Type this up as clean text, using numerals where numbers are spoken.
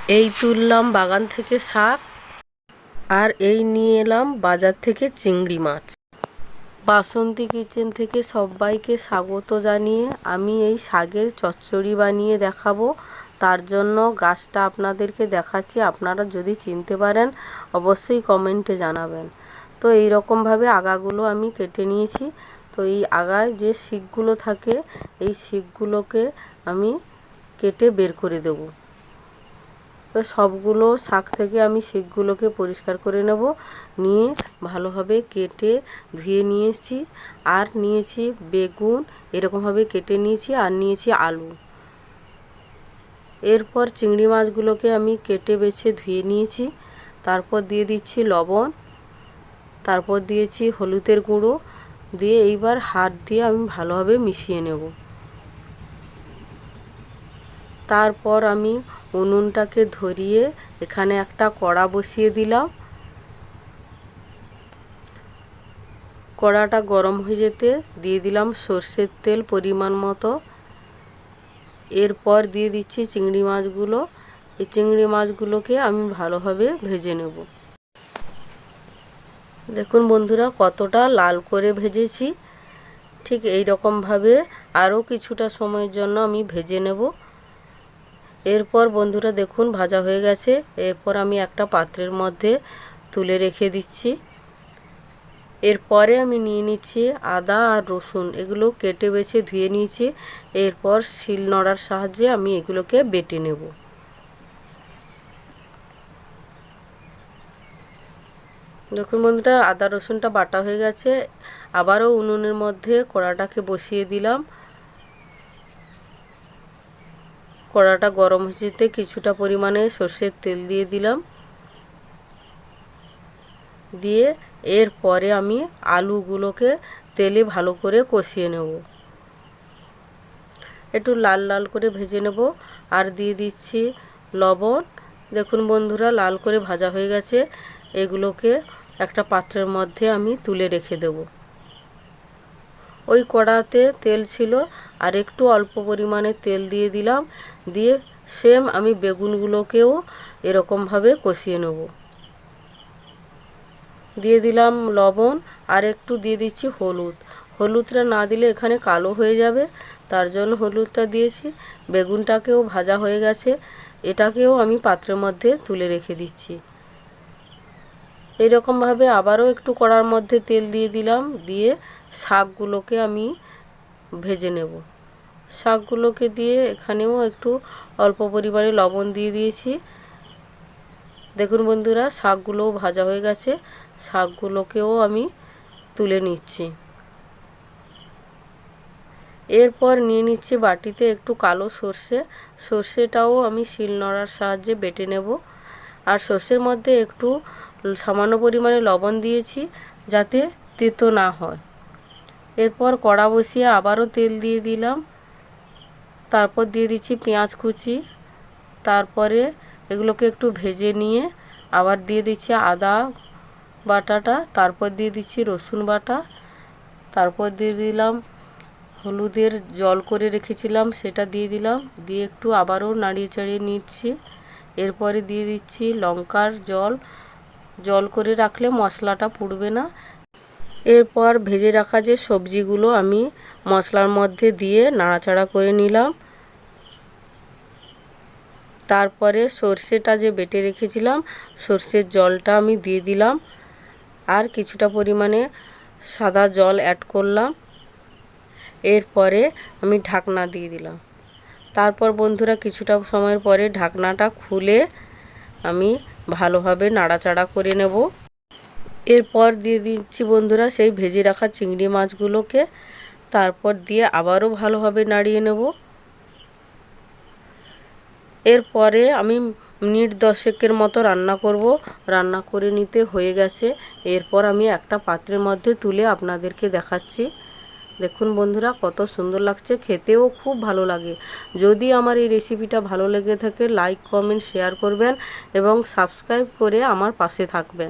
এই তুললাম বাগান থেকে শাক, আর এই নিয়ে এলাম বাজার থেকে চিংড়ি মাছ। বাসন্তী কিচেন থেকে সবাইকে স্বাগত জানিয়ে আমি এই শাকের চচ্চড়ি বানিয়ে দেখাবো। তার জন্য গাছটা আপনাদেরকে দেখাচ্ছি, আপনারা যদি চিনতে পারেন অবশ্যই কমেন্টে জানাবেন। তো এই রকমভাবে আগাগুলো আমি কেটে নিয়েছি। তো এই আগায় যে শিকগুলো থাকে এই শিকগুলোকে আমি কেটে বের করে দেব। তো সবগুলো শাক থেকে আমি শিকগুলোকে পরিষ্কার করে নেব, নিয়ে ভালোভাবে কেটে ধুয়ে নিয়েছি। আর নিয়েছি বেগুন, এরকমভাবে কেটে নিয়েছি, আর নিয়েছি আলু। এরপর চিংড়ি মাছগুলোকে আমি কেটে বেছে ধুয়ে নিয়েছি। তারপর দিয়ে দিচ্ছি লবণ, তারপর দিয়েছি হলুদের গুঁড়ো, দিয়ে এইবার হাত দিয়ে আমি ভালোভাবে মিশিয়ে নেব। তারপর আমি উনুনটাকে ধরিয়ে এখানে একটা কড়া বসিয়ে দিলাম। কড়াটা গরম হয়ে যেতে দিয়ে দিলাম সর্ষের তেল পরিমাণ মতো। এরপর দিয়ে দিচ্ছি চিংড়ি মাছগুলো। এই চিংড়ি মাছগুলোকে আমি ভালোভাবে ভেজে নেব। দেখুন বন্ধুরা কতটা লাল করে ভেজেছি। ঠিক এই রকমভাবে আরও কিছুটা সময়ের জন্য আমি ভেজে নেব। এরপর বন্ধুরা দেখুন ভাজা হয়ে গেছে। এরপর আমি একটা পাত্রের মধ্যে তুলে রেখে দিচ্ছি। এরপরে আমি নিয়ে নিচ্ছি আদা আর রসুন, এগুলো কেটে বেছে ধুয়ে নিয়েছি। এরপর শিলনোড়ার সাহায্যে আমি এগুলোকে বেটে নেব। দেখুন বন্ধুরা আদা রসুনটা বাটা হয়ে গেছে। আবারও উনুনের মধ্যে কড়াটাকে বসিয়ে দিলাম। কড়াটা গরম হয়ে যেতে কিছুটা পরিমাণে সর্ষের তেল দিয়ে দিলাম। দিয়ে এরপরে আমি আলুগুলোকে তেলে ভালো করে কষিয়ে নেব, একটু লাল লাল করে ভেজে নেব। আর দিয়ে দিচ্ছি লবণ। দেখুন বন্ধুরা লাল করে ভাজা হয়ে গেছে। এগুলোকে একটা পাত্রের মধ্যে আমি তুলে রেখে দেব। ওই কড়াতে তেল ছিল, আর একটু অল্প পরিমাণে তেল দিয়ে দিলাম। দিয়ে সেম আমি বেগুনগুলোকেও এরকমভাবে কষিয়ে নেব। দিয়ে দিলাম লবণ, আর একটু দিয়ে দিচ্ছি হলুদ। হলুদটা না দিলে এখানে কালো হয়ে যাবে, তার জন্য হলুদটা দিয়েছি। বেগুনটাকেও ভাজা হয়ে গেছে, এটাকেও আমি পাত্রের মধ্যে তুলে রেখে দিচ্ছি। এইরকমভাবে আবারও একটু কড়ার মধ্যে তেল দিয়ে দিলাম। দিয়ে শাকগুলোকে আমি ভেজে নেব। শাকগুলোকে দিয়ে এখানেও একটু অল্প পরিমাণে লবণ দিয়ে দিয়েছি। দেখুন বন্ধুরা শাকগুলোও ভাজা হয়ে গেছে। শাকগুলোকেও আমি তুলে নিচ্ছি। এরপর নিয়ে নিচ্ছি বাটিতে একটু কালো সর্ষে। সর্ষেটাও আমি শিলনোড়ার সাহায্যে বেটে নেব। আর সর্ষের মধ্যে একটু সামান্য পরিমাণে লবণ দিয়েছি যাতে তেতো না হয়। এরপর কড়া বসিয়ে আবারও তেল দিয়ে দিলাম। তারপর দিয়ে দিচ্ছি পেঁয়াজ কুচি। তারপরে এগুলোকে একটু ভেজে নিয়ে আবার দিয়ে দিচ্ছি আদা বাটাটা। তারপর দিয়ে দিচ্ছি রসুন বাটা। তারপর দিয়ে দিলাম হলুদের জল করে রেখেছিলাম, সেটা দিয়ে দিলাম। দিয়ে একটু আবারও নাড়িয়ে চাড়িয়ে নিচ্ছি। এরপরে দিয়ে দিচ্ছি লঙ্কার জল। জল করে রাখলে মশলাটা পুড়বে না। এরপর ভেজে রাখা যে সবজিগুলো আমি মশলার মধ্যে দিয়ে নাড়াচাড়া করে নিলাম। তারপরে সর্ষেটা যে বেটে রেখেছিলাম সর্ষের জলটা আমি দিয়ে দিলাম, আর কিছুটা পরিমাণে সাদা জল অ্যাড করলাম। এরপরে আমি ঢাকনা দিয়ে দিলাম। তারপর বন্ধুরা কিছুটা সময়ের পরে ঢাকনাটা খুলে আমি ভালোভাবে নাড়াচাড়া করে নেব। এরপর দিয়ে দিচ্ছি বন্ধুরা সেই ভেজে রাখা চিংড়ি মাছগুলোকে। তারপর দিয়ে আবারও ভালোভাবে নাড়িয়ে নেব। এরপরে আমি মিনিট 10 মতো রান্না করব। রান্না করে নিতে হয়ে গেছে। এরপর আমি একটা পাত্রের মধ্যে তুলে আপনাদেরকে দেখাচ্ছি। দেখুন বন্ধুরা কত সুন্দর লাগছে, খেতেও খুব ভালো লাগে। যদি আমার এই রেসিপিটা ভালো লেগে থাকে লাইক কমেন্ট শেয়ার করবেন এবং সাবস্ক্রাইব করে আমার পাশে থাকবেন।